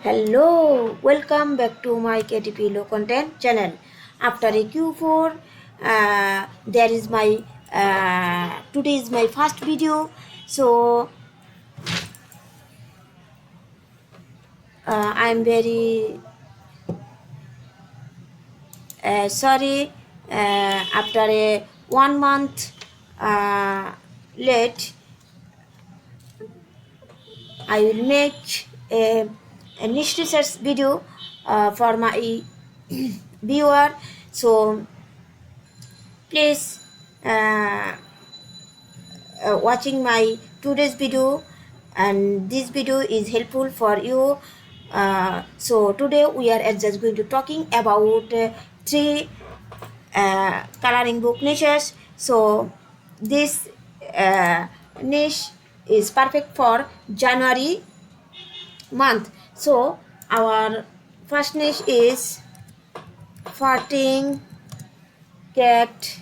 Hello, welcome back to my KDP low content channel. After a Q4, there is my today is my first video. So I'm very sorry. After a 1 month late, I will make a niche research video for my viewer. So please watching my today's video, and this video is helpful for you. So today we are just going to talking about three coloring book niches. So this niche is perfect for January month. So our first niche is farting cat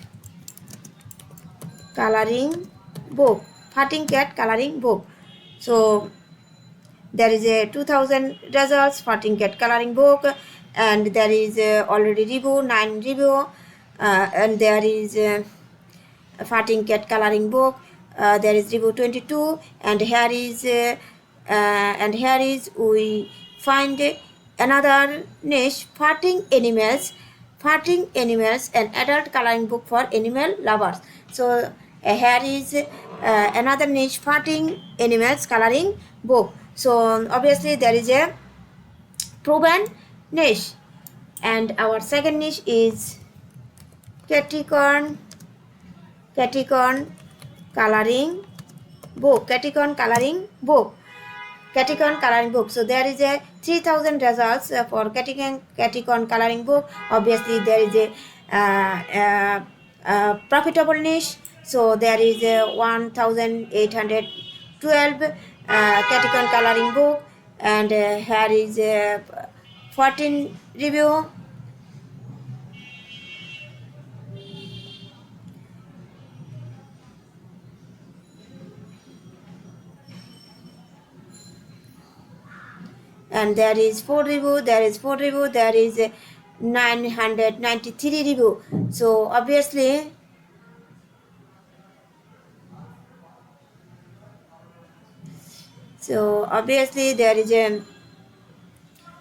coloring book. Farting cat coloring book. So there is a 2000 results farting cat coloring book, and there is already review 9 review, and there is farting cat coloring book. There is review 22, and here is we find another niche farting animals and adult coloring book for animal lovers. So here is another niche farting animals coloring book. So obviously there is a proven niche, and our second niche is catticon coloring book. Catticon coloring book. So there is a 3000 results for catticon coloring book. Obviously there is a profitable niche. So there is a 1812 catticon coloring book, and here is a 14 review. And there is 4 review, there is 993 review. So obviously there is a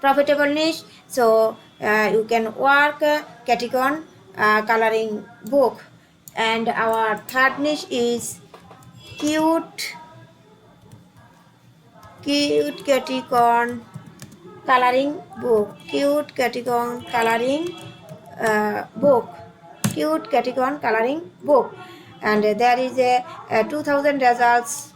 profitable niche. So you can work catticon coloring book. And our third niche is cute catticon coloring book. Cute catticon coloring book. And there is a 2000 results.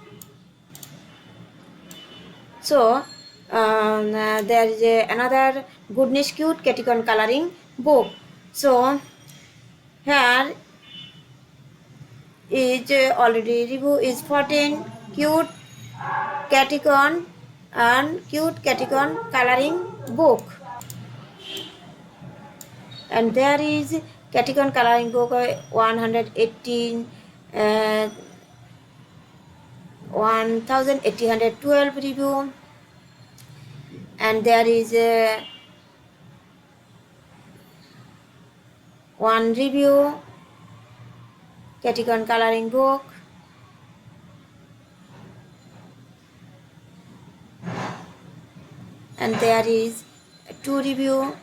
So there is another good niche cute catticon coloring book. So here is already review is 14 cute catticon coloring book. And there is catticon coloring book 118 1812 review. And there is one review catticon coloring book. And there is 2 review,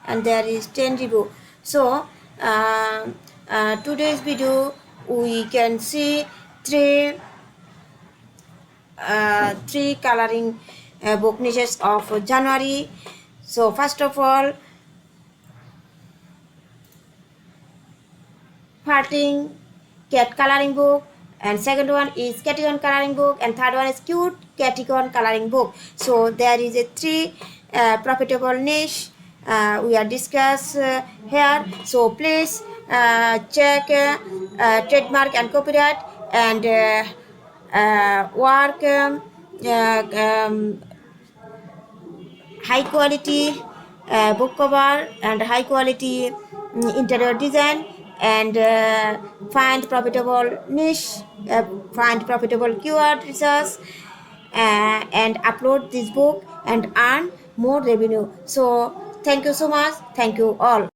and there is 10 review. So today's video we can see three coloring book niches of January. So first of all, farting cat coloring book, and second one is catticon coloring book, and third one is cute catticon coloring book. So there is a 3 profitable niche we are discuss here. So please check trademark and copyright, and work high quality book cover and high quality interior design, and find profitable niche, find profitable keyword research, and upload this book and earn more revenue. So thank you so much. Thank you all.